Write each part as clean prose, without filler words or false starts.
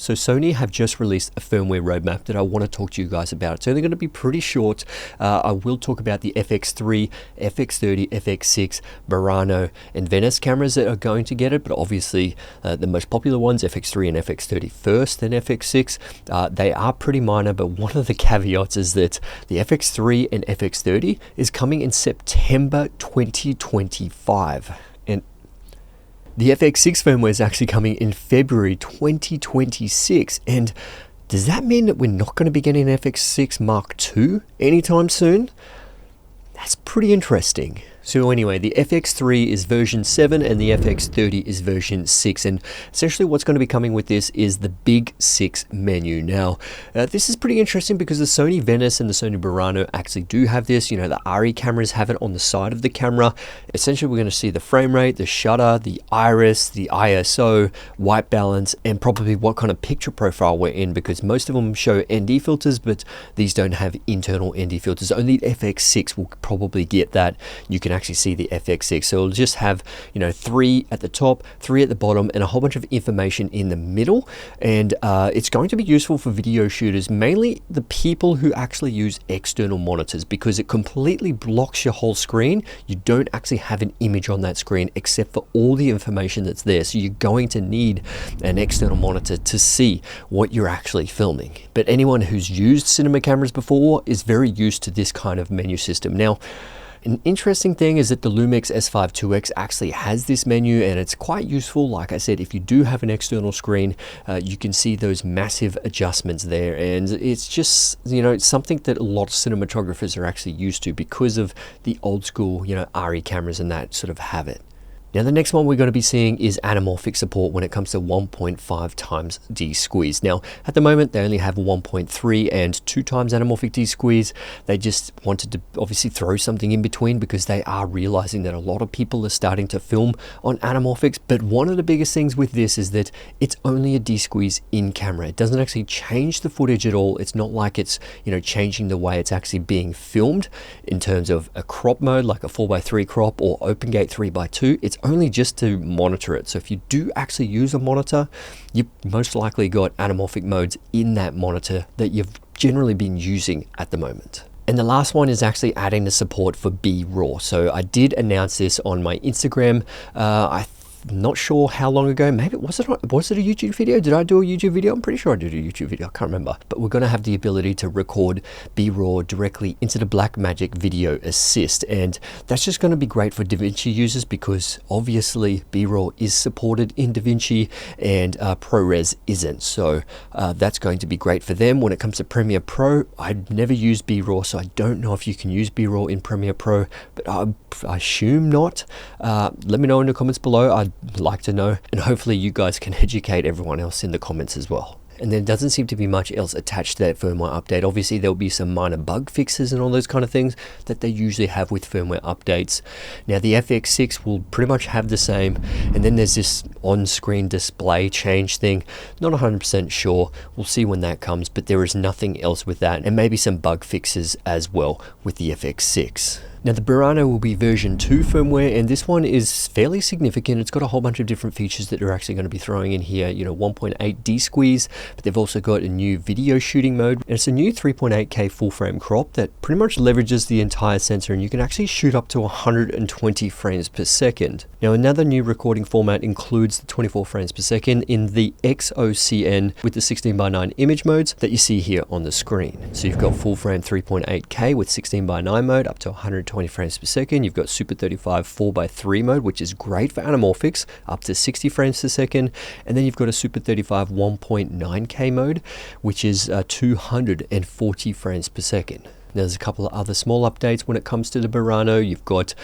So Sony have just released a firmware roadmap that I want to talk to you guys about. It's only going to be pretty short. I will talk about the FX3, FX30, FX6, BURANO, and VENICE cameras that are going to get it, but obviously the most popular ones, FX3 and FX30 first, then FX6. They are pretty minor, but one of the caveats is that the FX3 and FX30 is coming in September 2025. And the FX6 firmware is actually coming in February 2026. And does that mean that we're not going to be getting an FX6 Mark II anytime soon? That's pretty interesting. So anyway, the FX3 is version 7 and the FX30 is version 6, and essentially what's going to be coming with this is the Big 6 menu. Now, this is pretty interesting because the Sony Venice and the Sony BURANO actually do have this. You know, the RE cameras have it on the side of the camera. Essentially, we're going to see the frame rate, the shutter, the iris, the ISO, white balance, and probably what kind of picture profile we're in, because most of them show ND filters, but these don't have internal ND filters. Only the FX6 will probably get that. You can actually see the FX6, so it'll just have, you know, 3 at the top, 3 at the bottom, and a whole bunch of information in the middle. And it's going to be useful for video shooters, mainly the people who actually use external monitors, because it completely blocks your whole screen. You don't actually have an image on that screen except for all the information that's there, so you're going to need an external monitor to see what you're actually filming. But anyone who's used cinema cameras before is very used to this kind of menu system. Now, an interesting thing is that the Lumix S5 2X actually has this menu, and it's quite useful. Like I said, if you do have an external screen, you can see those massive adjustments there, and it's just, you know, something that a lot of cinematographers are actually used to because of the old school, you know, RE cameras and that sort of have it. Now, the next one we're going to be seeing is anamorphic support when it comes to 1.5 times D-squeeze. Now, at the moment, they only have 1.3 and 2 times anamorphic D-squeeze. They just wanted to obviously throw something in between because they are realizing that a lot of people are starting to film on anamorphics. But one of the biggest things with this is that it's only a D-squeeze in camera. It doesn't actually change the footage at all. It's not like it's, you know, changing the way it's actually being filmed in terms of a crop mode, like a 4:3 crop or open gate 3:2. It's only just to monitor it. So if you do actually use a monitor, you've most likely got anamorphic modes in that monitor that you've generally been using at the moment. And the last one is actually adding the support for B-RAW. So I did announce this on my Instagram. I'm not sure how long ago. Maybe was it a YouTube video? Did I do a YouTube video? I'm pretty sure I did a YouTube video. I can't remember. But we're going to have the ability to record B-RAW directly into the Blackmagic Video Assist, and that's just going to be great for DaVinci users because obviously B-RAW is supported in DaVinci and ProRes isn't. So that's going to be great for them. When it comes to Premiere Pro, I've never used B-RAW, so I don't know if you can use B-RAW in Premiere Pro, but I assume not. Let me know in the comments below. I'd like to know, and hopefully you guys can educate everyone else in the comments as well. And there doesn't seem to be much else attached to that firmware update. Obviously, there'll be some minor bug fixes and all those kind of things that they usually have with firmware updates. Now, the FX6 will pretty much have the same. And then there's this on-screen display change thing. Not 100% sure. We'll see when that comes, but there is nothing else with that. And maybe some bug fixes as well with the FX6. Now, the BURANO will be version 2 firmware, and this one is fairly significant. It's got a whole bunch of different features that they're actually going to be throwing in here. You know, 1.8 D-squeeze, but they've also got a new video shooting mode. And it's a new 3.8K full frame crop that pretty much leverages the entire sensor, and you can actually shoot up to 120 frames per second. Now, another new recording format includes the 24 frames per second in the XOCN with the 16:9 image modes that you see here on the screen. So you've got full frame 3.8K with 16:9 mode up to 120 frames per second. You've got Super 35 4:3 mode, which is great for anamorphics, up to 60 frames per second. And then you've got a Super 35 1.9K mode, which is 240 frames per second. There's a couple of other small updates when it comes to the BURANO. You've got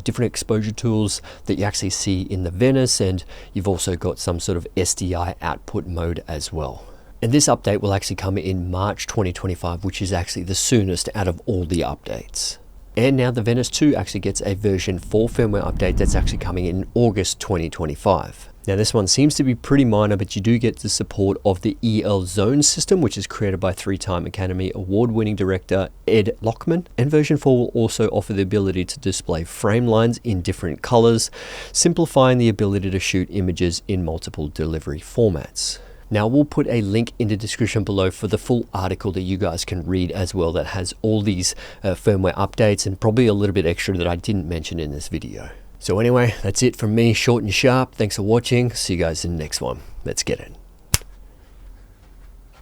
different exposure tools that you actually see in the Venice, and you've also got some sort of SDI output mode as well. And this update will actually come in March 2025, which is actually the soonest out of all the updates. And now the Venice 2 actually gets a version 4 firmware update that's actually coming in August 2025. Now this one seems to be pretty minor, but you do get the support of the EL Zone system, which is created by 3-time Academy Award-winning director Ed Lockman. And version 4 will also offer the ability to display frame lines in different colors, simplifying the ability to shoot images in multiple delivery formats. Now we'll put a link in the description below for the full article that you guys can read as well, that has all these firmware updates and probably a little bit extra that I didn't mention in this video. So anyway, that's it from me, short and sharp. Thanks for watching. See you guys in the next one. Let's get it.